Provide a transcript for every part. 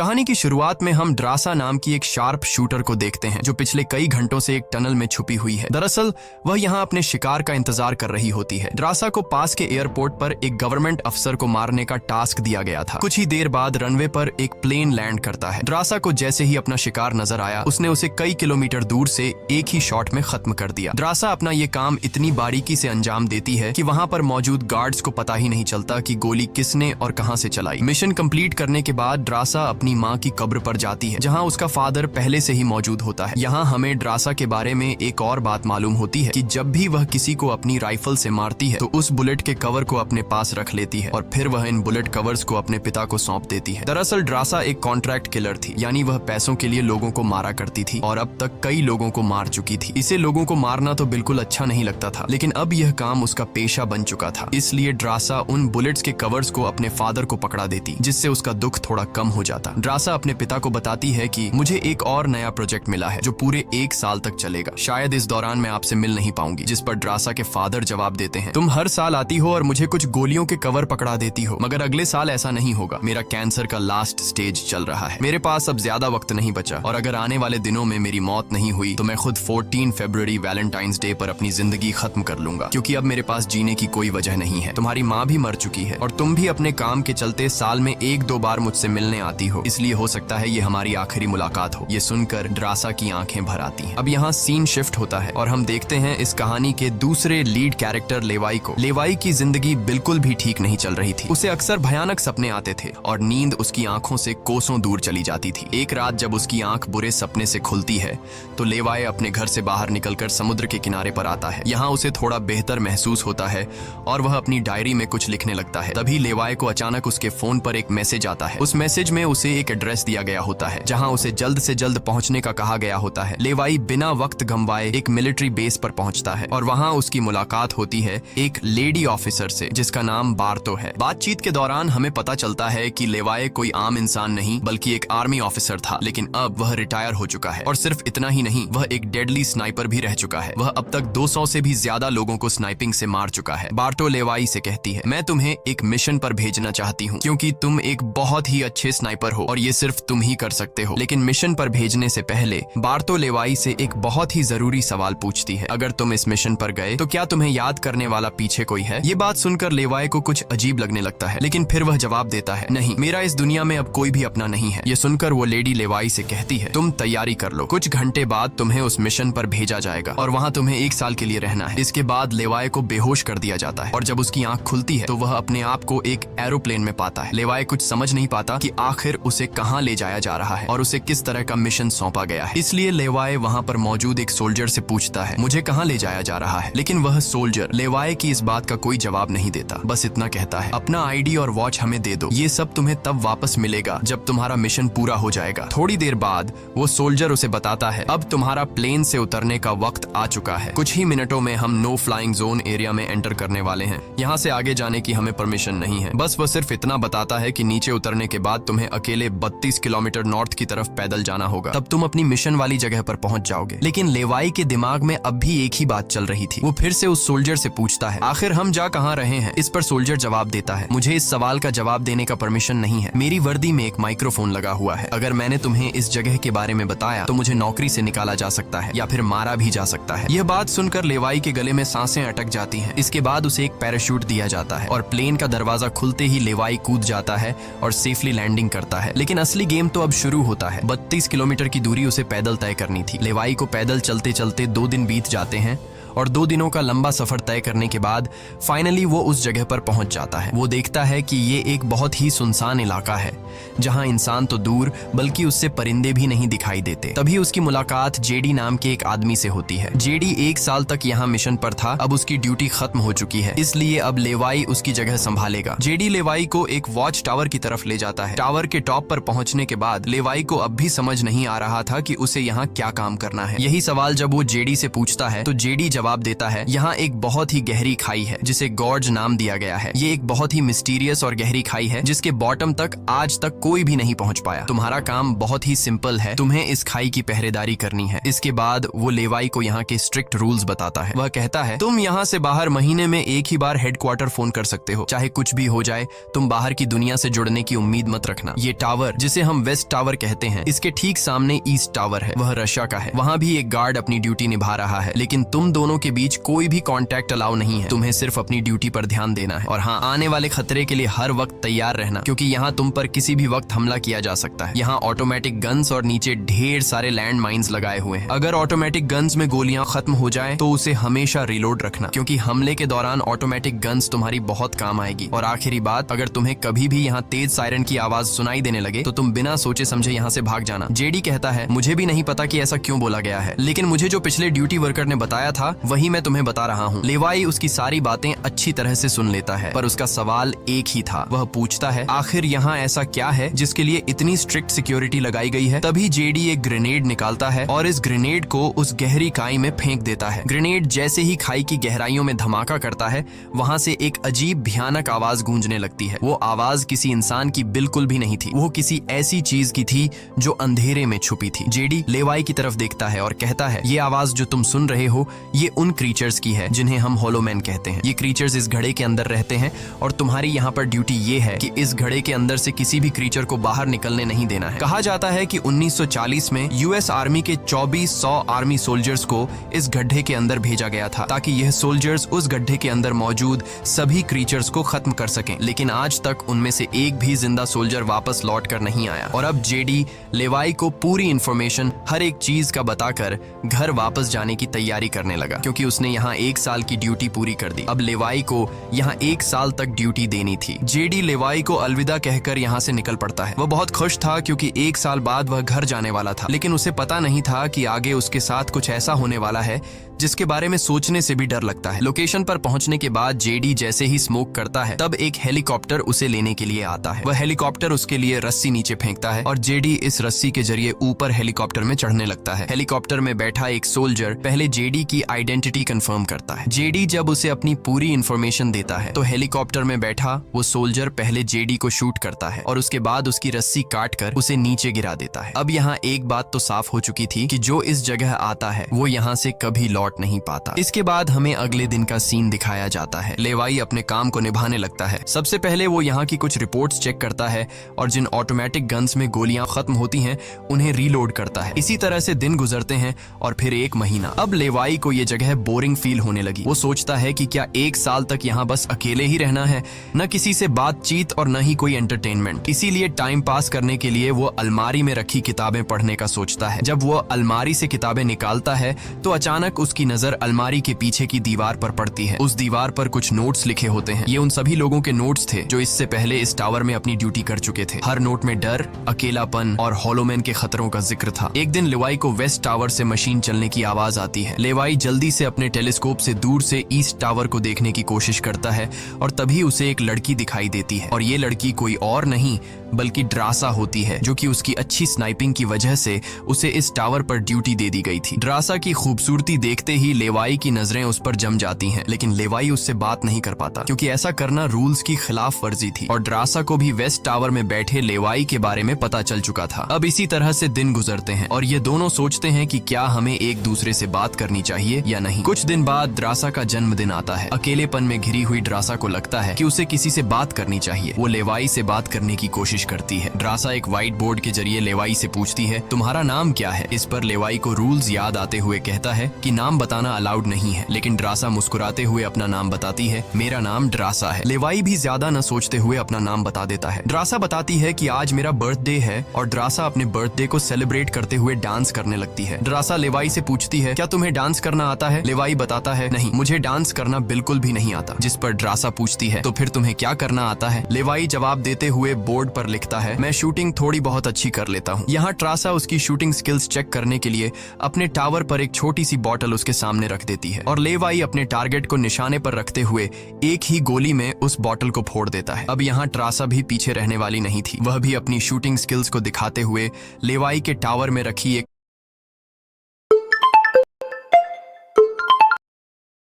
कहानी की शुरुआत में हम ड्रासा नाम की एक शार्प शूटर को देखते हैं जो पिछले कई घंटों से एक टनल में छुपी हुई है। दरअसल वह यहाँ अपने शिकार का इंतजार कर रही होती है। ड्रासा को पास के एयरपोर्ट पर एक गवर्नमेंट अफसर को मारने का टास्क दिया गया था। कुछ ही देर बाद रनवे पर एक प्लेन लैंड करता है। ड्रासा को जैसे ही अपना शिकार नजर आया उसने उसे कई किलोमीटर दूर से एक ही शॉट में खत्म कर दिया। ड्रासा अपना ये काम इतनी बारीकी से अंजाम देती है कि वहाँ पर मौजूद गार्ड्स को पता ही नहीं चलता कि गोली किसने और कहाँ से चलाई। मिशन कंप्लीट करने के बाद ड्रासा अपनी माँ की कब्र पर जाती है जहाँ उसका फादर पहले से ही मौजूद होता है। यहाँ हमें ड्रासा के बारे में एक और बात मालूम होती है कि जब भी वह किसी को अपनी राइफल से मारती है तो उस बुलेट के कवर को अपने पास रख लेती है और फिर वह इन बुलेट कवर्स को अपने पिता को सौंप देती है। दरअसल ड्रासा एक कॉन्ट्रैक्ट किलर थी, यानी वह पैसों के लिए लोगों को मारा करती थी और अब तक कई लोगों को मार चुकी थी। इसे लोगों को मारना तो बिल्कुल अच्छा नहीं लगता था, लेकिन अब यह काम उसका पेशा बन चुका था। इसलिए ड्रासा उन बुलेट्स के कवर्स को अपने फादर को पकड़ा देती, जिससे उसका दुख थोड़ा कम हो जाता। ड्रासा अपने पिता को बताती है कि मुझे एक और नया प्रोजेक्ट मिला है जो पूरे 1 साल तक चलेगा। शायद इस दौरान मैं आपसे मिल नहीं पाऊंगी। जिस पर ड्रासा के फादर जवाब देते हैं, तुम हर साल आती हो और मुझे कुछ गोलियों के कवर पकड़ा देती हो, मगर अगले साल ऐसा नहीं होगा। मेरा कैंसर का लास्ट स्टेज चल रहा है, मेरे पास अब ज्यादा वक्त नहीं बचा और अगर आने वाले दिनों में मेरी मौत नहीं हुई तो मैं खुद 14 फरवरी वैलेंटाइंस डे पर अपनी जिंदगी खत्म कर लूंगा, क्योंकि अब मेरे पास जीने की कोई वजह नहीं है। तुम्हारी माँ भी मर चुकी है और तुम भी अपने काम के चलते साल में 1-2 बार मुझसे मिलने आती हो, इसलिए हो सकता है ये हमारी आखिरी मुलाकात हो। ये सुनकर ड्रासा की आंखें भर आती हैं। अब यहाँ सीन शिफ्ट होता है और हम देखते हैं इस कहानी के दूसरे लीड कैरेक्टर लेवाई को। लेवाई की जिंदगी बिल्कुल भी ठीक नहीं चल रही थी। उसे अक्सर भयानक सपने आते थे और नींद उसकी आंखों से कोसों दूर चली जाती थी। एक रात जब उसकी आंख बुरे सपने से खुलती है तो लेवाई अपने घर से बाहर निकलकर समुद्र के किनारे पर आता है। यहाँ उसे थोड़ा बेहतर महसूस होता है और वह अपनी डायरी में कुछ लिखने लगता है। तभी लेवाई को अचानक उसके फोन पर एक मैसेज आता है। उस मैसेज में उसे एक एड्रेस दिया गया होता है जहां उसे जल्द से जल्द पहुंचने का कहा गया होता है। लेवाई बिना वक्त गंवाए एक मिलिट्री बेस पर पहुंचता है और वहां उसकी मुलाकात होती है एक लेडी ऑफिसर से जिसका नाम बार्तो है। बातचीत के दौरान हमें पता चलता है कि लेवाई कोई आम इंसान नहीं बल्कि एक आर्मी ऑफिसर था, लेकिन अब वह रिटायर हो चुका है और सिर्फ इतना ही नहीं, वह एक डेडली स्नाइपर भी रह चुका है। वह अब तक 200 से भी ज्यादा लोगों को स्नाइपिंग से मार चुका है। बार्तो लेवाई से कहती है, मैं तुम्हें एक मिशन पर भेजना चाहती हूँ क्योंकि तुम एक बहुत ही अच्छे स्नाइपर हो और ये सिर्फ तुम ही कर सकते हो। लेकिन मिशन पर भेजने से पहले बार्तो लेवाई से एक बहुत ही जरूरी सवाल पूछती है, अगर तुम इस मिशन पर गए तो क्या तुम्हें याद करने वाला पीछे कोई है? ये बात सुनकर लेवाई को कुछ अजीब लगने लगता है, लेकिन फिर वह जवाब देता है, नहीं, मेरा इस दुनिया में अब कोई भी अपना नहीं है। ये सुनकर वो लेडी लेवाई से कहती है, तुम तैयारी कर लो, कुछ घंटे बाद तुम्हें उस मिशन पर भेजा जाएगा और वहाँ तुम्हें 1 साल के लिए रहना है। इसके बाद लेवाई को बेहोश कर दिया जाता है और जब उसकी आंख खुलती है तो वह अपने आप को एक एरोप्लेन में पाता है। लेवाई कुछ समझ नहीं पाता कि आखिर उसे कहाँ ले जाया जा रहा है और उसे किस तरह का मिशन सौंपा गया है। इसलिए लेवाई वहाँ पर मौजूद एक सोल्जर से पूछता है, मुझे कहाँ ले जाया जा रहा है? लेकिन वह सोल्जर लेवाई की इस बात का कोई जवाब नहीं देता, बस इतना कहता है, अपना आईडी और वॉच हमें दे दो, ये सब तुम्हें तब वापस मिलेगा जब तुम्हारा मिशन पूरा हो जाएगा। थोड़ी देर बाद वो सोल्जर उसे बताता है, अब तुम्हारा प्लेन से उतरने का वक्त आ चुका है। कुछ ही मिनटों में हम नो फ्लाइंग जोन एरिया में एंटर करने वाले हैं। यहाँ से आगे जाने की हमें परमिशन नहीं है। बस वह सिर्फ इतना बताता है कि नीचे उतरने के बाद तुम्हें अकेले 32 किलोमीटर नॉर्थ की तरफ पैदल जाना होगा, तब तुम अपनी मिशन वाली जगह पर पहुंच जाओगे। लेकिन लेवाई के दिमाग में अब भी एक ही बात चल रही थी। वो फिर से उस सोल्जर से पूछता है, आखिर हम जा कहाँ रहे हैं? इस पर सोल्जर जवाब देता है, मुझे इस सवाल का जवाब देने का परमिशन नहीं है। मेरी वर्दी में एक माइक्रोफोन लगा हुआ है। अगर मैंने तुम्हें इस जगह के बारे में बताया तो मुझे नौकरी से निकाला जा सकता है या फिर मारा भी जा सकता है। यह बात सुनकर लेवाई के गले में सांसें अटक जाती हैं। इसके बाद उसे एक पैराशूट दिया जाता है और प्लेन का दरवाजा खुलते ही लेवाई कूद जाता है और सेफली लैंडिंग करता है। लेकिन असली गेम तो अब शुरू होता है। 32 किलोमीटर की दूरी उसे पैदल तय करनी थी। लेवाई को पैदल चलते चलते 2 दिन बीत जाते हैं और 2 दिनों का लंबा सफर तय करने के बाद फाइनली वो उस जगह पर पहुंच जाता है। वो देखता है कि ये एक बहुत ही सुनसान इलाका है जहां इंसान तो दूर बल्कि उससे परिंदे भी नहीं दिखाई देते। तभी उसकी मुलाकात जेडी नाम के एक आदमी से होती है। जेडी 1 साल तक यहाँ मिशन पर था, अब उसकी ड्यूटी खत्म हो चुकी है, इसलिए अब लेवाई उसकी जगह संभालेगा। जेडी लेवाई को एक वॉच टावर की तरफ ले जाता है। टावर के टॉप पर पहुंचने के बाद लेवाई को अब भी समझ नहीं आ रहा था कि उसे यहाँ क्या काम करना है। यही सवाल जब वो जेडी से पूछता है तो जेडी जवाब देता है, यहाँ एक बहुत ही गहरी खाई है जिसे गॉर्ज नाम दिया गया है। ये एक बहुत ही मिस्टीरियस और गहरी खाई है जिसके बॉटम तक आज तक कोई भी नहीं पहुंच पाया। तुम्हारा काम बहुत ही सिंपल है, तुम्हें इस खाई की पहरेदारी करनी है। इसके बाद वो लेवाई को यहाँ के स्ट्रिक्ट रूल्स बताता है। वह कहता है, तुम यहाँ से बाहर महीने में एक ही बार हेडक्वार्टर फोन कर सकते हो, चाहे कुछ भी हो जाए। तुम बाहर की दुनिया से जुड़ने की उम्मीद मत रखना। ये टावर, जिसे हम वेस्ट टावर कहते हैं, इसके ठीक सामने ईस्ट टावर है, वह रशिया का है। वहाँ भी एक गार्ड अपनी ड्यूटी निभा रहा है, लेकिन तुम दोनों के बीच कोई भी कांटेक्ट अलाउ नहीं है। तुम्हें सिर्फ अपनी ड्यूटी पर ध्यान देना है और हाँ, आने वाले खतरे के लिए हर वक्त तैयार रहना, क्योंकि यहाँ तुम पर किसी भी वक्त हमला किया जा सकता है। यहाँ ऑटोमेटिक गन्स और नीचे ढेर सारे लैंड माइंस लगाए हुए हैं। अगर ऑटोमेटिक गन्स में गोलियां खत्म हो जाए तो उसे हमेशा रिलोड रखना, क्योंकि हमले के दौरान ऑटोमेटिक गन्स तुम्हारी बहुत काम आएगी। और आखिरी बात, अगर तुम्हें कभी भी यहाँ तेज सायरन की आवाज सुनाई देने लगे तो तुम बिना सोचे समझे यहाँ से भाग जाना। जेडी कहता है, मुझे भी नहीं पता कि ऐसा क्यों बोला गया है, लेकिन मुझे जो पिछले ड्यूटी वर्कर ने बताया था वही मैं तुम्हें बता रहा हूँ। लेवाई उसकी सारी बातें अच्छी तरह से सुन लेता है, पर उसका सवाल एक ही था। वह पूछता है, आखिर यहाँ ऐसा क्या है जिसके लिए इतनी स्ट्रिक्ट सिक्योरिटी लगाई गई है? तभी जेडी एक ग्रेनेड निकालता है और इस ग्रेनेड को उस गहरी खाई में फेंक देता है। ग्रेनेड जैसे ही खाई की गहराइयों में धमाका करता है, वहाँ से एक अजीब भयानक आवाज गूंजने लगती है। वो आवाज किसी इंसान की बिल्कुल भी नहीं थी, वो किसी ऐसी चीज की थी जो अंधेरे में छुपी थी। जेडी लेवाई की तरफ देखता है और कहता है, ये आवाज जो तुम सुन रहे हो, ये उन क्रीचर्स की है जिन्हें हम होलोमैन कहते हैं। ये क्रीचर्स इस घड़े के अंदर रहते हैं और तुम्हारी यहाँ पर ड्यूटी ये है कि इस घड़े के अंदर से किसी भी क्रीचर को बाहर निकलने नहीं देना है। कहा जाता है कि 1940 में यूएस आर्मी के 2400 आर्मी सोल्जर्स को इस गड्ढे के अंदर भेजा गया था, ताकि यह सोल्जर्स उस गड्ढे के अंदर मौजूद सभी क्रीचर्स को खत्म कर सकें। लेकिन आज तक उनमें से एक भी जिंदा सोल्जर वापस लौट कर नहीं आया। और अब जेडी लेवाई को पूरी इंफॉर्मेशन, हर एक चीज का बताकर घर वापस जाने की तैयारी करने लगा, क्योंकि उसने यहाँ 1 साल की ड्यूटी पूरी कर दी। अब लेवाई को यहाँ 1 साल तक ड्यूटी देनी थी। जेडी लेवाई को अलविदा कहकर यहाँ से निकल पड़ता है। वह बहुत खुश था क्योंकि 1 साल बाद वह घर जाने वाला था, लेकिन उसे पता नहीं था कि आगे उसके साथ कुछ ऐसा होने वाला है जिसके बारे में सोचने से भी डर लगता है। लोकेशन पर पहुंचने के बाद जेडी जैसे ही स्मोक करता है, तब एक हेलीकॉप्टर उसे लेने के लिए आता है। वह हेलीकॉप्टर उसके लिए रस्सी नीचे फेंकता है और जेडी इस रस्सी के जरिए ऊपर हेलीकॉप्टर में चढ़ने लगता है। हेलीकॉप्टर में बैठा एक सोल्जर पहले जेडी की आइडेंटिटी कंफर्म करता है। जेडी जब उसे अपनी पूरी इंफॉर्मेशन देता है तो हेलीकॉप्टर में बैठा वो सोल्जर पहले जेडी को शूट करता है और उसके बाद उसकी रस्सी काट कर उसे नीचे गिरा देता है। अब यहाँ एक बात तो साफ हो चुकी थी कि जो इस जगह आता है वो यहाँ से कभी लौट नहीं पाता। इसके बाद हमें अगले दिन का सीन दिखाया जाता है। लेवाई अपने काम को निभाने लगता है। सबसे पहले वो यहाँ की कुछ रिपोर्ट्स चेक करता है और जिन ऑटोमेटिक गन्स में गोलियां खत्म होती हैं उन्हें रीलोड करता है। इसी तरह से दिन गुजरते हैं और फिर 1 महीना। अब लेवाई को ये जगह बोरिंग फील होने लगी। वो सोचता है कि क्या 1 साल तक यहाँ बस अकेले ही रहना है, न किसी से बातचीत और न ही कोई एंटरटेनमेंट। इसीलिए टाइम पास करने के लिए वो अलमारी में रखी किताबें पढ़ने का सोचता है। जब वो अलमारी से किताबें निकालता है तो अचानक उसकी नजर अलमारी के पीछे की दीवार पर पड़ती है। उस दीवार पर कुछ नोट्स लिखे होते हैं। ये उन सभी लोगों के नोट्स थे जो इससे पहले इस टावर में अपनी ड्यूटी कर चुके थे। हर नोट में डर, अकेलापन और होलोमैन के खतरों का जिक्र था। एक दिन लेवाई को वेस्ट टावर से मशीन चलने की आवाज आती है। लेवाई जल्दी से अपने टेलीस्कोप से दूर से ईस्ट टावर को देखने की कोशिश करता है और तभी उसे एक लड़की दिखाई देती है। और ये लड़की कोई और नहीं बल्कि ड्रासा होती है, जो कि उसकी अच्छी स्नाइपिंग की वजह से उसे इस टावर पर ड्यूटी दे दी गई थी। ड्रासा की खूबसूरती देखते ही लेवाई की नजरें उस पर जम जाती हैं, लेकिन लेवाई उससे बात नहीं कर पाता क्योंकि ऐसा करना रूल्स की खिलाफ वर्जी थी और ड्रासा को भी वेस्ट टावर में बैठे लेवाई के बारे में पता चल चुका था। अब इसी तरह से दिन गुजरते हैं और ये दोनों सोचते हैं कि क्या हमें एक दूसरे से बात करनी चाहिए या नहीं। कुछ दिन बाद ड्रासा का जन्मदिन आता है। अकेलेपन में घिरी हुई ड्रासा को लगता है कि उसे किसी से बात करनी चाहिए। वो लेवाई से बात करने की कोशिश करती है। ड्रासा एक व्हाइट बोर्ड के जरिए लेवाई से पूछती है, तुम्हारा नाम क्या है? इस पर लेवाई को रूल्स याद आते हुए कहता है कि नाम बताना अलाउड नहीं है, लेकिन ड्रासा मुस्कुराते हुए अपना नाम बताती है, मेरा नाम ड्रासा है। लेवाई भी ज्यादा न सोचते हुए अपना नाम बता देता है। ड्रासा बताती है कि आज मेरा बर्थडे है और ड्रासा अपने बर्थडे को सेलिब्रेट करते हुए डांस करने लगती है। ड्रासा लेवाई से पूछती है, क्या तुम्हें डांस करना आता है? लेवाई बताता है, नहीं, मुझे डांस करना बिल्कुल भी नहीं आता। जिस पर ड्रासा पूछती है, तो फिर तुम्हें क्या करना आता है? लेवाई जवाब देते हुए बोर्ड पर लिखता है, मैं शूटिंग थोड़ी बहुत अच्छी कर लेता हूँ। यहाँ ड्रासा उसकी शूटिंग स्किल्स चेक करने के लिए अपने टावर पर एक छोटी सी बॉटल उसके सामने रख देती है और लेवाई अपने टारगेट को निशाने पर रखते हुए एक ही गोली में उस बॉटल को फोड़ देता है। अब यहाँ ड्रासा भी पीछे रहने वाली नहीं थी। वह भी अपनी शूटिंग स्किल्स को दिखाते हुए लेवाई के टावर में रखी एक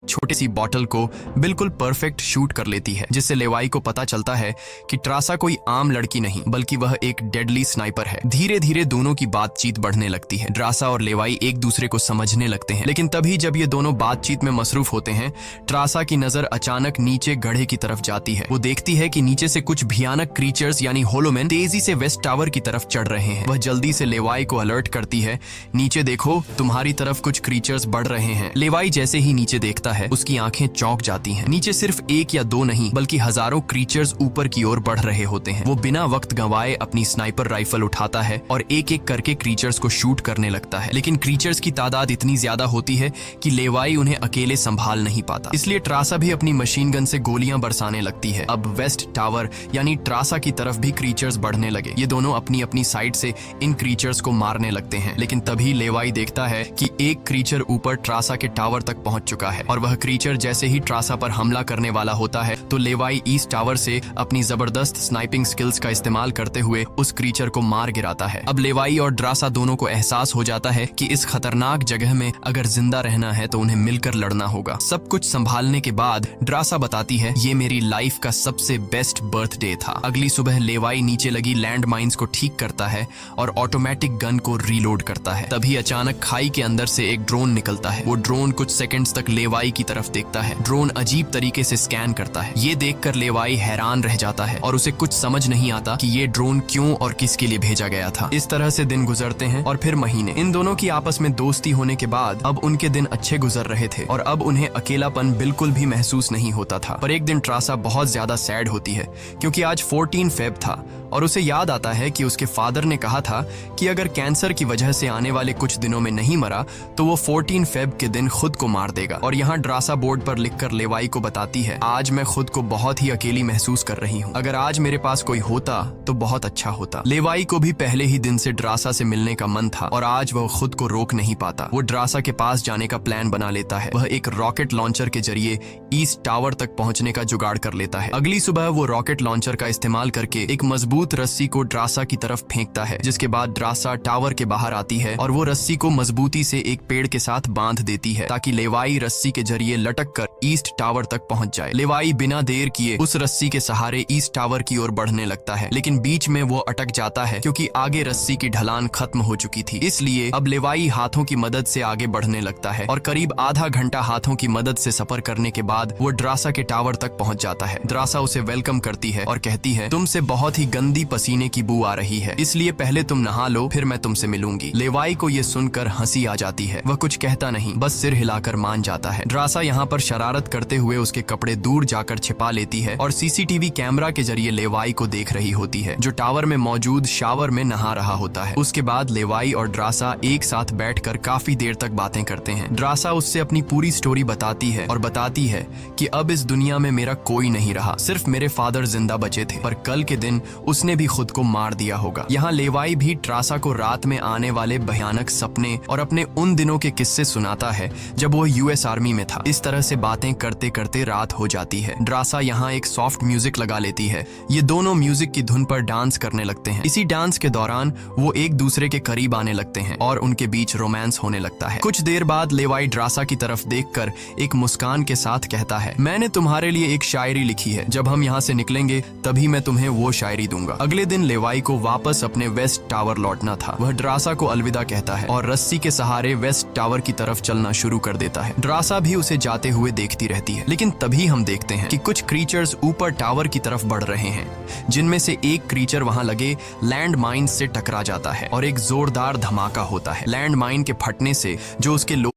छोटी सी बॉटल को बिल्कुल परफेक्ट शूट कर लेती है, जिससे लेवाई को पता चलता है कि ट्रासा कोई आम लड़की नहीं बल्कि वह एक डेडली स्नाइपर है। धीरे धीरे दोनों की बातचीत बढ़ने लगती है। ट्रासा और लेवाई एक दूसरे को समझने लगते हैं, लेकिन तभी जब ये दोनों बातचीत में मसरूफ होते हैं, ट्रासा की नजर अचानक नीचे गड्ढे की तरफ जाती है। वो देखती है कि नीचे से कुछ भयानक क्रीचर्स यानी होलोमैन तेजी से वेस्ट टावर की तरफ चढ़ रहे हैं। वह जल्दी से लेवाई को अलर्ट करती है, नीचे देखो, तुम्हारी तरफ कुछ क्रीचर्स बढ़ रहे हैं। लेवाई जैसे ही नीचे देखता है, उसकी आंखें चौंक जाती हैं। नीचे सिर्फ एक या दो नहीं बल्कि हजारों क्रीचर्स ऊपर की ओर बढ़ रहे होते हैं। वो बिना वक्त गंवाए अपनी स्नाइपर राइफल उठाता है और एक एक करके क्रीचर्स को शूट करने लगता है, लेकिन क्रीचर्स की तादाद इतनी ज्यादा होती है कि लेवाई उन्हें अकेले संभाल नहीं पाता। इसलिए ट्रासा भी अपनी मशीन गन से गोलियां बरसाने लगती है। अब वेस्ट टावर यानी ट्रासा की तरफ भी क्रीचर्स बढ़ने लगे। ये दोनों अपनी अपनी साइड से इन क्रीचर्स को मारने लगते हैं, लेकिन तभी लेवाई देखता है कि एक क्रीचर ऊपर ट्रासा के टावर तक पहुंच चुका है और वह क्रीचर जैसे ही ट्रासा पर हमला करने वाला होता है तो लेवाई ईस्ट टावर से अपनी जबरदस्त स्नाइपिंग स्किल्स का इस्तेमाल करते हुए उस क्रीचर को मार गिराता है। अब लेवाई और ड्रासा दोनों को एहसास हो जाता है कि इस खतरनाक जगह में अगर जिंदा रहना है तो उन्हें मिलकर लड़ना होगा। सब कुछ संभालने के बाद ड्रासा बताती है, ये मेरी लाइफ का सबसे बेस्ट बर्थडे था। अगली सुबह लेवाई नीचे लगी लैंड माइंस को ठीक करता है और ऑटोमेटिक गन को रीलोड करता है। तभी अचानक खाई के अंदर से एक ड्रोन निकलता है। वो ड्रोन कुछ सेकंड्स तक लेवाई की तरफ देखता है। ड्रोन अजीब तरीके से स्कैन करता है। ये देखकर लेवाई हैरान रह जाता है और उसे कुछ समझ नहीं आता कि ये ड्रोन क्यों और किसके लिए भेजा गया था। इस तरह से दिन गुजरते हैं और फिर महीने। इन दोनों की आपस में दोस्ती होने के बाद अब उनके दिन अच्छे गुजर रहे थे और अब उन्हें अकेलापन बिल्कुल भी महसूस नहीं होता था। पर एक दिन ट्रासा बहुत ज्यादा सैड होती है क्योंकि आज 14 फेब था और उसे याद आता है कि उसके फादर ने कहा था कि अगर कैंसर की वजह से आने वाले कुछ दिनों में नहीं मरा तो वो 14 फेब के दिन खुद को मार देगा। और यहाँ ड्रासा बोर्ड पर लिखकर लेवाई को बताती है, आज मैं खुद को बहुत ही अकेली महसूस कर रही हूँ। अगर आज मेरे पास कोई होता तो बहुत अच्छा होता। लेवाई को भी पहले ही दिन से ड्रासा से मिलने का मन था और आज वह खुद को रोक नहीं पाता। वो ड्रासा के पास जाने का प्लान बना लेता है। वह एक रॉकेट लॉन्चर के जरिए ईस्ट टावर तक पहुंचने का जुगाड़ कर लेता है। अगली सुबह वो रॉकेट लॉन्चर का इस्तेमाल करके एक मजबूत रस्सी को ड्रासा की तरफ फेंकता है, जिसके बाद ड्रासा टावर के बाहर आती है और वो रस्सी को मजबूती से एक पेड़ के साथ बांध देती है ताकि लेवाई रस्सी के जरिए लटक कर ईस्ट टावर तक पहुंच जाए। लेवाई बिना देर किए उस रस्सी के सहारे ईस्ट टावर की ओर बढ़ने लगता है, लेकिन बीच में वो अटक जाता है क्योंकि आगे रस्सी की ढलान खत्म हो चुकी थी। इसलिए अब लेवाई हाथों की मदद से आगे बढ़ने लगता है और करीब आधा घंटा हाथों की मदद से सफर करने के बाद वो ड्रासा के टावर तक पहुंच जाता है। ड्रासा उसे वेलकम करती है और कहती है, तुमसे बहुत ही गंदी पसीने की बू आ रही है, इसलिए पहले तुम नहा लो, फिर मैं तुमसे मिलूंगी। लेवाई को ये सुनकर हंसी आ जाती है। वह कुछ कहता नहीं, बस सिर हिलाकर मान जाता है। ड्रासा यहाँ पर शरारत करते हुए उसके कपड़े दूर जाकर छिपा लेती है और सीसीटीवी कैमरा के जरिए लेवाई को देख रही होती है, जो टावर में मौजूद शावर में नहा रहा होता है। उसके बाद लेवाई और ड्रासा एक साथ बैठकर काफी देर तक बातें करते हैं। ड्रासा उससे अपनी पूरी स्टोरी बताती है और बताती है कि अब इस दुनिया में मेरा कोई नहीं रहा, सिर्फ मेरे फादर जिंदा बचे थे, पर कल के दिन उसने भी खुद को मार दिया होगा। यहाँ लेवाई भी ट्रासा को रात में आने वाले भयानक सपने और अपने उन दिनों के किस्से सुनाता है जब वो यूएस आर्मी में था। इस तरह से बातें करते करते रात हो जाती है। ड्रासा यहाँ एक सॉफ्ट म्यूजिक लगा लेती है। ये दोनों म्यूजिक की धुन पर डांस करने लगते हैं। इसी डांस के दौरान वो एक दूसरे के करीब आने लगते हैं और उनके बीच रोमांस होने लगता है। कुछ देर बाद लेवाई ड्रासा की तरफ देखकर एक मुस्कान के साथ कहता है, मैंने तुम्हारे लिए एक शायरी लिखी है, जब हम यहाँ से निकलेंगे तभी मैं तुम्हें वो शायरी दूंगा। अगले दिन लेवाई को वापस अपने वेस्ट टावर लौटना था। वह ड्रासा को अलविदा कहता है और रस्सी के सहारे वेस्ट टावर की तरफ चलना शुरू कर देता है। ड्रासा भी उसे जाते हुए देखती रहती है, लेकिन तभी हम देखते हैं कि कुछ क्रीचर्स ऊपर टावर की तरफ बढ़ रहे हैं, जिनमें से एक क्रीचर वहां लगे लैंड माइन से टकरा जाता है और एक जोरदार धमाका होता है। लैंड माइन के फटने से जो उसके लोहे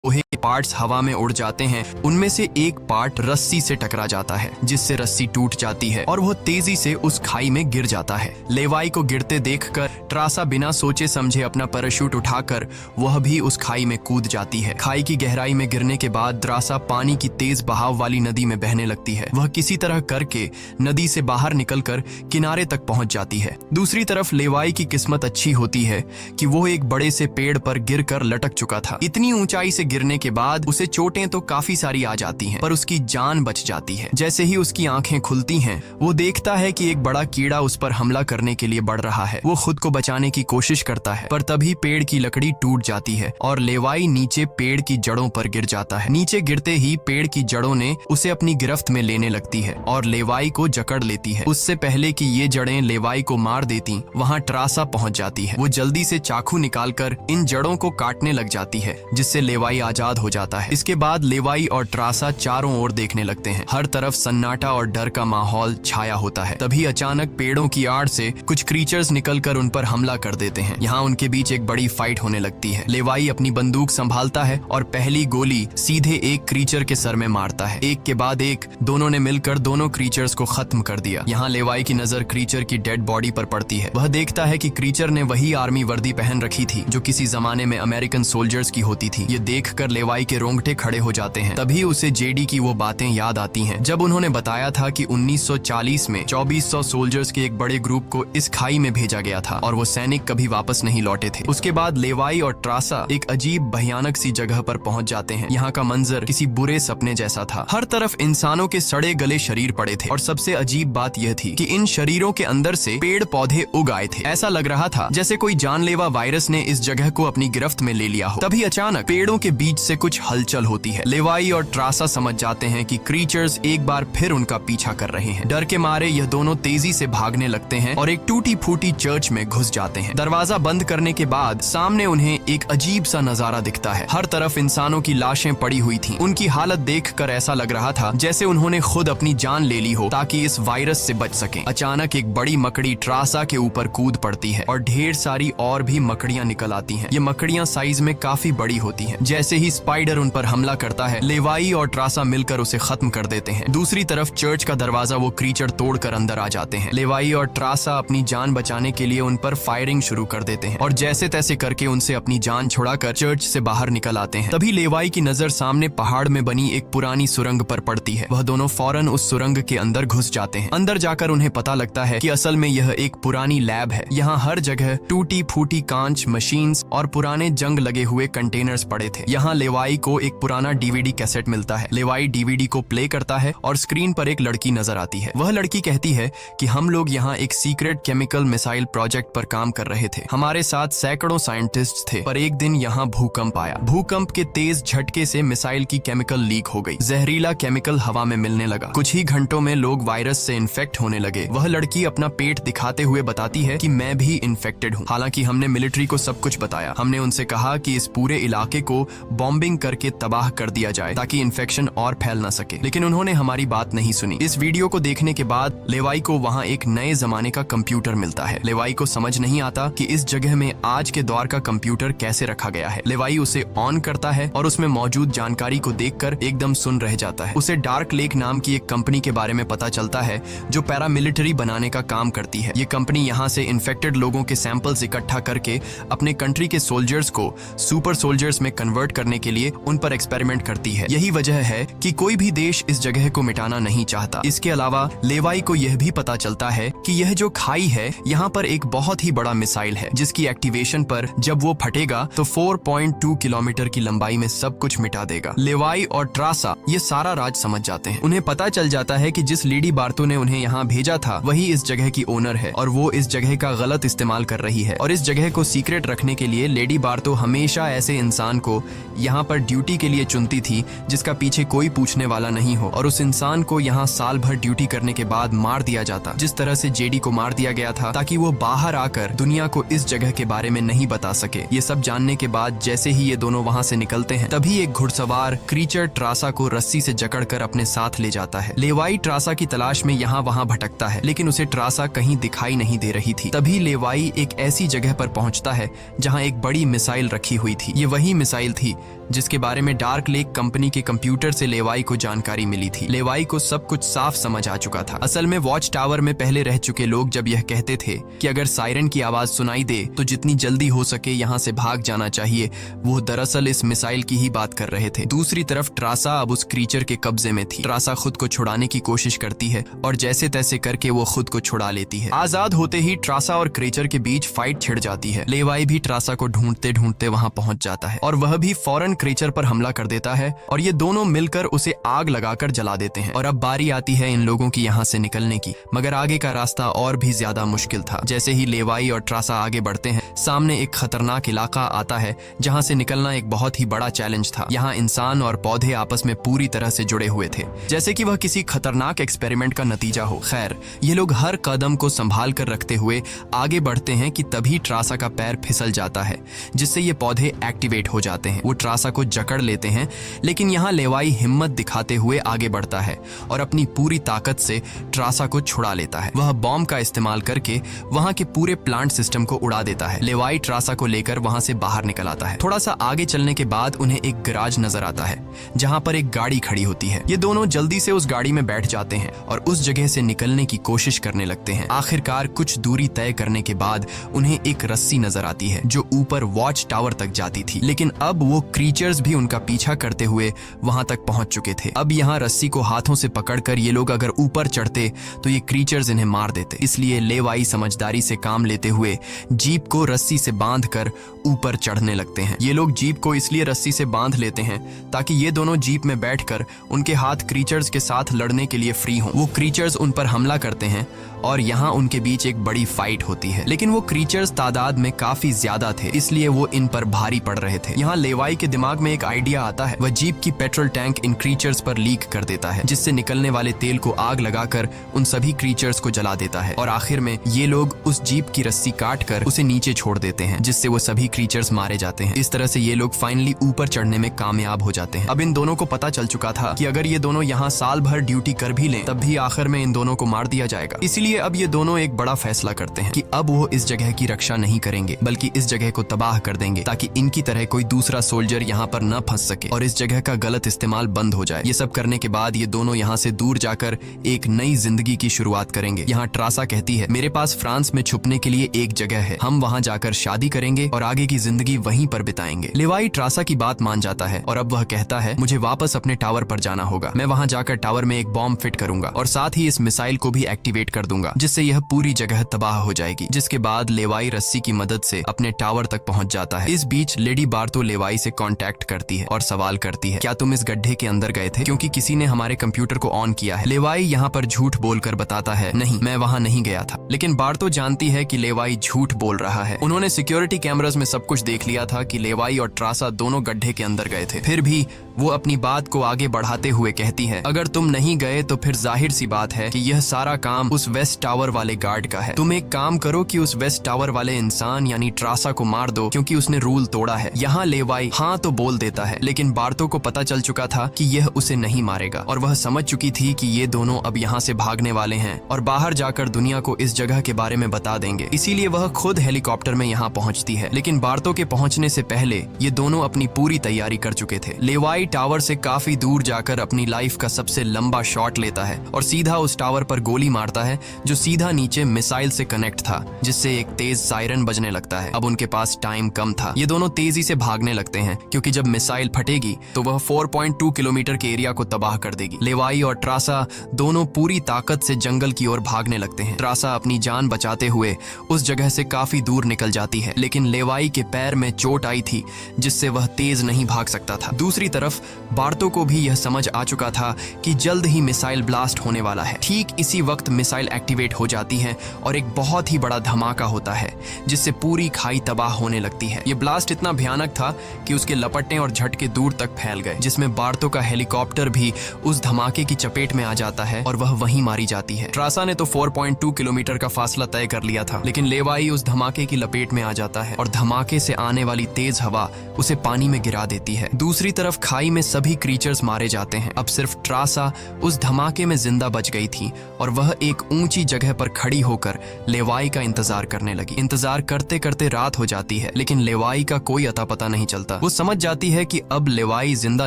के पार्ट्स हवा में उड़ जाते हैं, उनमें से एक पार्ट रस्सी से टकरा जाता है, जिससे रस्सी टूट जाती है और वो तेजी से उस खाई में गिर जाता है। लेवाई को गिरते देखकर ट्रासा बिना सोचे समझे अपना पैराशूट उठाकर वह भी उस खाई में कूद जाती है। खाई की गहराई में गिरने के बाद ट्रासा पानी की तेज बहाव वाली नदी में बहने लगती है। वह किसी तरह करके नदी से बाहर निकलकर किनारे तक पहुंच जाती है। दूसरी तरफ लेवाई की किस्मत अच्छी होती है कि वो एक बड़े से पेड़ पर गिरकर लटक चुका था। इतनी ऊंचाई से गिरने के बाद उसे चोटें तो काफी सारी आ जाती हैं, पर उसकी जान बच जाती है। जैसे ही उसकी आंखें खुलती हैं, वो देखता है कि एक बड़ा कीड़ा उस पर हमला करने के लिए बढ़ रहा है। वो खुद को बचाने की कोशिश करता है, पर तभी पेड़ की लकड़ी टूट जाती है और लेवाई नीचे पेड़ की जड़ों पर गिर जाता है। नीचे गिरते ही पेड़ की जड़ों ने उसे अपनी गिरफ्त में लेने लगती है और लेवाई को जकड़ लेती है। उससे पहले कि ये जड़ें लेवाई को मार देती, वहाँ ट्रासा पहुंच जाती है। वो जल्दी से चाकू निकालकर इन जड़ों को काटने लग जाती है, जिससे लेवाई आजाद हो जाता है। इसके बाद लेवाई और ट्रासा चारों ओर देखने लगते हैं। हर तरफ सन्नाटा और डर का माहौल छाया होता है। तभी अचानक पेड़ों की आड़ से कुछ क्रीचर्स निकलकर उन पर हमला कर देते हैं। यहाँ उनके बीच एक बड़ी फाइट होने लगती है। लेवाई अपनी बंदूक संभालता है और पहली गोली सीधे एक क्रीचर के सर में मारता है। एक के बाद एक दोनों ने मिलकर दोनों क्रीचर्स को खत्म कर दिया। यहाँ लेवाई की नजर क्रीचर की डेड बॉडी पर पड़ती है। वह देखता है कि क्रीचर ने वही आर्मी वर्दी पहन रखी थी जो किसी जमाने में अमेरिकन सोल्जर्स की होती थी। ये देखकर लेवाई के रोंगटे खड़े हो जाते हैं। तभी उसे जेडी की वो बातें याद आती हैं जब उन्होंने बताया था कि 1940 में 2400 सोल्जर्स के एक बड़े ग्रुप को इस खाई में भेजा गया था और वो सैनिक कभी वापस नहीं लौटे थे। उसके बाद लेवाई और ट्रासा एक अजीब भयानक सी जगह पर पहुंच जाते हैं। यहाँ का मंजर किसी बुरे सपने जैसा था। हर तरफ इंसानों के सड़े गले शरीर पड़े थे और सबसे अजीब बात यह थी कि इन शरीरों के अंदर से पेड़ पौधे उग आए थे। ऐसा लग रहा था जैसे कोई जानलेवा वायरस ने इस जगह को अपनी गिरफ्त में ले लिया हो। तभी अचानक पेड़ों के बीच से कुछ हलचल होती है। लेवाई और ट्रासा समझ जाते हैं कि क्रीचर्स एक बार फिर उनका पीछा कर रहे हैं। डर के मारे यह दोनों तेजी से भागने लगते हैं और एक टूटी फूटी चर्च में घुस जाते हैं। दरवाजा बंद करने के बाद सामने उन्हें एक अजीब सा नजारा दिखता है। हर तरफ इंसानों की लाशें पड़ी हुई थीं। उनकी हालत देखकर ऐसा लग रहा था जैसे उन्होंने खुद अपनी जान ले ली हो ताकि इस वायरस से बच सकें। अचानक एक बड़ी मकड़ी ट्रासा के ऊपर कूद पड़ती है और ढेर सारी और भी मकड़ियां निकल आती हैं। ये मकड़ियां साइज में काफी बड़ी होती हैं। जैसे ही स्पाइडर उन पर हमला करता है, लेवाई और ट्रासा मिलकर उसे खत्म कर देते हैं। दूसरी तरफ चर्च का दरवाजा वो क्रीचर तोड़कर अंदर आ जाते हैं। लेवाई और ट्रासा अपनी जान बचाने के लिए उन पर फायरिंग शुरू कर देते हैं और जैसे तैसे करके उनसे अपनी जान छुड़ाकर चर्च से बाहर निकल आते हैं। तभी लेवाई की नजर सामने पहाड़ में बनी एक पुरानी सुरंग पर पड़ती है। वह दोनों फौरन उस सुरंग के अंदर घुस जाते हैं। अंदर जाकर उन्हें पता लगता है कि असल में यह एक पुरानी लैब है। यहाँ हर जगह टूटी फूटी कांच, मशीन्स और पुराने जंग लगे हुए कंटेनर्स पड़े थे। यहाँ लेवाई को एक पुराना डीवीडी कैसेट मिलता है। लेवाई डीवीडी को प्ले करता है और स्क्रीन पर एक लड़की नजर आती है। वह लड़की कहती है कि हम लोग यहाँ एक सीक्रेट केमिकल मिसाइल प्रोजेक्ट पर काम कर रहे थे। हमारे साथ सैकड़ों साइंटिस्ट थे, पर एक दिन यहाँ भूकंप आया। भूकंप के तेज झटके से मिसाइल की केमिकल लीक हो गई। जहरीला केमिकल हवा में मिलने लगा। कुछ ही घंटों में लोग वायरस से इन्फेक्ट होने लगे। वह लड़की अपना पेट दिखाते हुए बताती है कि मैं भी इन्फेक्टेड हूँ। हालांकि हमने मिलिट्री को सब कुछ बताया। हमने उनसे कहा कि इस पूरे इलाके को बॉम्बिंग करके तबाह कर दिया जाए ताकि इन्फेक्शन और फैल न सके, लेकिन उन्होंने हमारी बात नहीं सुनी। इस वीडियो को देखने के बाद लेवाई को वहाँ एक नए जमाने का कंप्यूटर मिलता है। लेवाई को समझ नहीं आता कि इस जगह में आज के दौर का कंप्यूटर कैसे रखा गया है। लेवाई उसे ऑन करता है और उसमें मौजूद जानकारी को देखकर एकदम सुन रह जाता है। उसे डार्क लेक नाम की एक कंपनी के बारे में पता चलता है जो पैरामिलिट्री बनाने का काम करती है। ये कंपनी यहाँ से इन्फेक्टेड लोगों के सैंपल्स इकट्ठा करके अपने कंट्री के सोल्जर्स को सुपर सोल्जर्स में कन्वर्ट करने के लिए उन पर एक्सपेरिमेंट करती है। यही वजह है कि कोई भी देश इस जगह को मिटाना नहीं चाहता। इसके अलावा लेवाई को यह भी पता चलता है कि यह जो खाई है यहाँ पर एक बहुत ही बड़ा मिसाइल है जिसकी एक्टिवेशन पर जब वो फटेगा तो 4.2 किलोमीटर की लंबाई में सब कुछ मिटा देगा। लेवाई और ट्रासा ये सारा राज समझ जाते हैं। उन्हें पता चल जाता है कि जिस लेडी बार्तो ने उन्हें यहाँ भेजा था वही इस जगह की ओनर है और वो इस जगह का गलत इस्तेमाल कर रही है। और इस जगह को सीक्रेट रखने के लिए लेडी बार्तो हमेशा ऐसे इंसान को यहाँ पर ड्यूटी के लिए चुनती थी जिसका पीछे कोई पूछने वाला नहीं हो, और उस इंसान को यहाँ साल भर ड्यूटी करने के बाद मार दिया जाता, जिस तरह से जेडी को मार दिया गया था ताकि वो बाहर आकर दुनिया को इस जगह के बारे में नहीं बता सके। ये सब जानने के बाद जैसे ही ये दोनों वहाँ से निकलते हैं तभी एक घुड़सवार क्रीचर ट्रासा को रस्सी से जकड़कर अपने साथ ले जाता है। लेवाई ट्रासा की तलाश में यहाँ वहाँ भटकता है लेकिन उसे ट्रासा कहीं दिखाई नहीं दे रही थी। तभी लेवाई एक ऐसी जगह पर पहुँचता है जहाँ एक बड़ी मिसाइल रखी हुई थी। ये वही मिसाइल थी जिसके बारे में डार्क लेक कंपनी के कंप्यूटर से लेवाई को जानकारी मिली थी। लेवाई को सब कुछ साफ समझ आ चुका था। असल में वॉच टावर में पहले रह चुके लोग जब यह कहते थे कि अगर सायरन की आवाज सुनाई दे तो जितनी जल्दी हो सके यहाँ से भाग जाना चाहिए, वो दरअसल इस मिसाइल की ही बात कर रहे थे। दूसरी तरफ ट्रासा अब उस क्रीचर के कब्जे में थी। ट्रासा खुद को छुड़ाने की कोशिश करती है और जैसे तैसे करके वो खुद को छुड़ा लेती है। आजाद होते ही ट्रासा और क्रीचर के बीच फाइट छिड़ जाती है। लेवाई भी ट्रासा को ढूंढते ढूंढते वहाँ पहुंच जाता है और वह भी फौरन क्रीचर पर हमला कर देता है और ये दोनों मिलकर उसे आग लगाकर जला देते हैं। और अब बारी आती है इन लोगों की यहाँ से निकलने की, मगर आगे का रास्ता और भी ज्यादा मुश्किल था। जैसे ही लेवाई और ट्रासा आगे बढ़ते हैं, सामने एक खतरनाक इलाका आता है जहाँ से निकलना एक बहुत ही बड़ा चैलेंज था। यहाँ इंसान और पौधे आपस में पूरी तरह से जुड़े हुए थे, जैसे कि वह किसी खतरनाक एक्सपेरिमेंट का नतीजा हो। खैर, ये लोग हर कदम को संभाल कर रखते हुए आगे बढ़ते हैं कि तभी ट्रासा का पैर फिसल जाता है, जिससे ये पौधे एक्टिवेट हो जाते हैं। वो ट्रासा को जकड़ लेते हैं, लेकिन यहाँ लेवाई हिम्मत दिखाते हुए आगे बढ़ता है और अपनी पूरी ताकत से ट्रासा को छुड़ा लेता है। वह बॉम्ब का इस्तेमाल करके वहां के पूरे प्लांट सिस्टम को उड़ा देता है। लेवाई ट्रासा को लेकर वहां से बाहर निकल आता है। थोड़ा सा आगे चलने के बाद उन्हें एक गैराज नजर आता है जहां पर एक गाड़ी खड़ी होती है। ये दोनों जल्दी से उस गाड़ी में बैठ जाते हैं और उस जगह से निकलने की कोशिश करने लगते हैं। आखिरकार कुछ दूरी तय करने के बाद उन्हें एक रस्सी नजर आती है जो ऊपर वॉच टावर तक जाती थी, लेकिन अब वो क्रीचर्स भी उनका पीछा करते हुए वहां तक पहुंच चुके थे। अब यहाँ रस्सी को हाथों से पकड़कर ये लोग अगर ऊपर चढ़ते तो ये क्रीचर्स इन्हें मार देते। इसलिए लेवाई समझदारी से काम लेते हुए जीप को रस्सी से बांधकर ऊपर चढ़ने लगते हैं। ये लोग जीप को इसलिए रस्सी से बांध लेते हैं ताकि ये दोनों जीप में बैठकर उनके हाथ क्रीचर्स के साथ लड़ने के लिए फ्री हों। वो क्रीचर्स उन पर हमला करते हैं और यहाँ उनके बीच एक बड़ी फाइट होती है, लेकिन वो क्रीचर्स तादाद में काफी ज्यादा थे, इसलिए वो इन पर भारी पड़ रहे थे। यहाँ लेवाई के दिमाग में एक आइडिया आता है। वह जीप की पेट्रोल टैंक इन क्रीचर्स पर लीक कर देता है, जिससे निकलने वाले तेल को आग लगाकर उन सभी क्रीचर्स को जला देता है और आखिर में ये लोग उस जीप की रस्सी काटकर उसे नीचे छोड़ देते हैं, जिससे वो सभी क्रीचर्स मारे जाते हैं। इस तरह से ये लोग फाइनली ऊपर चढ़ने में कामयाब हो जाते हैं। अब इन दोनों को पता चल चुका था कि अगर ये दोनों यहाँ साल भर ड्यूटी कर भी लें तब भी आखिर में इन दोनों को मार दिया जाएगा। इसीलिए अब ये दोनों एक बड़ा फैसला करते हैं कि अब वो इस जगह की रक्षा नहीं करेंगे बल्कि इस जगह को तबाह कर देंगे, ताकि इनकी तरह कोई दूसरा सोल्जर यहाँ पर न फंस सके और इस जगह का गलत इस्तेमाल बंद हो जाए। ये सब करने के बाद ये दोनों यहाँ से दूर जाकर एक नई जिंदगी की शुरुआत करेंगे। यहाँ ट्रासा कहती है, मेरे पास फ्रांस में छुपने के लिए एक जगह है, हम वहाँ जाकर शादी करेंगे और आगे की जिंदगी वहीं पर बिताएंगे। लेवाई ट्रासा की बात मान जाता है और अब वह कहता है, मुझे वापस अपने टावर पर जाना होगा। मैं वहाँ जाकर टावर में एक बॉम्ब फिट करूंगा और साथ ही इस मिसाइल को भी एक्टिवेट कर दूंगा, जिससे यह पूरी जगह तबाह हो जाएगी। जिसके बाद लेवाई रस्सी की मदद से अपने टावर तक पहुंच जाता है। इस बीच लेडी बार्तो लेवाई से कांटेक्ट करती है और सवाल करती है, क्या तुम इस गड्ढे के अंदर गए थे, क्योंकि किसी ने हमारे कंप्यूटर को ऑन किया है। लेवाई यहाँ पर झूठ बोलकर बताता है, नहीं, मैं वहाँ नहीं गया था। लेकिन बार्तो जानती है कि लेवाई झूठ बोल रहा है। उन्होंने सिक्योरिटी कैमरास में सब कुछ देख लिया था कि लेवाई और ट्रासा दोनों गड्ढे के अंदर गए थे। फिर भी वो अपनी बात को आगे बढ़ाते हुए कहती है, अगर तुम नहीं गए तो फिर जाहिर सी बात है कि यह सारा काम उस वेस्ट टावर वाले गार्ड का है। तुम एक काम करो कि उस वेस्ट टावर वाले इंसान यानी ट्रासा को मार दो, क्योंकि उसने रूल तोड़ा है। यहाँ लेवाई हाँ तो बोल देता है, लेकिन बार्तो को पता चल चुका था कि यह उसे नहीं मारेगा और वह समझ चुकी थी कि ये दोनों अब यहाँ से भागने वाले हैं और बाहर जाकर दुनिया को इस जगह के बारे में बता देंगे। इसीलिए वह खुद हेलीकॉप्टर में यहाँ पहुँचती है, लेकिन बार्तो के पहुँचने से पहले ये दोनों अपनी पूरी तैयारी कर चुके थे। लेवाई टावर से काफी दूर जाकर अपनी लाइफ का सबसे लंबा शॉट लेता है और सीधा उस टावर पर गोली मारता है जो सीधा नीचे मिसाइल से कनेक्ट था, जिससे एक तेज सायरन बजने लगता है। अब उनके पास टाइम कम था। ये दोनों तेजी से भागने लगते हैं क्योंकि जब मिसाइल फटेगी तो वह 4.2 किलोमीटर के एरिया को तबाह कर देगी। लेवाई और ट्रासा दोनों पूरी ताकत से जंगल की ओर भागने लगते हैं। ट्रासा अपनी जान बचाते हुए उस जगह से काफी दूर निकल जाती है, लेकिन लेवाई के पैर में चोट आई थी जिससे वह तेज नहीं भाग सकता था। दूसरी तरफ बार्तो को भी यह समझ आ चुका था कि जल्द ही मिसाइल ब्लास्ट होने वाला है। ठीक इसी वक्त मिसाइल एक्टिवेट हो जाती है और एक बहुत ही बड़ा धमाका होता है जिससे पूरी खाई तबाह होने लगती है। यह ब्लास्ट इतना भयानक था कि उसके लपटने और झटके दूर तक फैल गए, जिसमें बार्तो का हेलीकॉप्टर भी उस धमाके की चपेट में आ जाता है और वह वहीं मारी जाती है। ट्रासा ने तो 4.2 किलोमीटर का फासला तय कर लिया था, लेकिन लेवाई उस धमाके की लपेट में आ जाता है और धमाके से आने वाली तेज हवा उसे पानी में गिरा देती है। दूसरी तरफ खाई में सभी क्रीचर्स मारे जाते हैं। अब सिर्फ ट्रासा उस धमाके में जिंदा बच गई थी और वह एक ऊंची जगह पर खड़ी होकर लेवाई का इंतजार करने लगी। इंतजार करते करते रात हो जाती है, लेकिन लेवाई का कोई अता पता नहीं चलता। वो समझ जाती है कि अब लेवाई जिंदा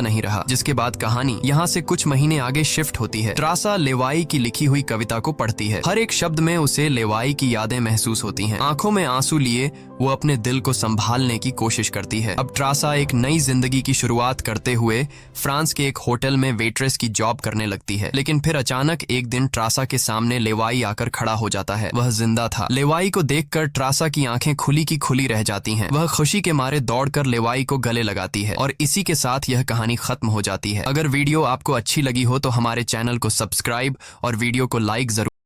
नहीं रहा, जिसके बाद कहानी यहाँ से कुछ महीने आगे शिफ्ट होती है। ट्रासा लेवाई की लिखी हुई कविता को पढ़ती है। हर एक शब्द में उसे लेवाई की यादें महसूस होती हैं। आंखों में आंसू लिए वो अपने दिल को संभालने की कोशिश करती है। अब ट्रासा एक नई जिंदगी की शुरुआत करते हुए फ्रांस के एक होटल में वेट्रेस की जॉब करने लगती है, लेकिन फिर अचानक एक दिन ट्रासा के सामने लेवाई आकर खड़ा हो जाता है। वह जिंदा था। लेवाई को देखकर ट्रासा की आंखें खुली की खुली रह जाती हैं। वह खुशी के मारे दौड़कर लेवाई को गले गले लगाती है और इसी के साथ यह कहानी खत्म हो जाती है। अगर वीडियो आपको अच्छी लगी हो तो हमारे चैनल को सब्सक्राइब और वीडियो को लाइक जरूर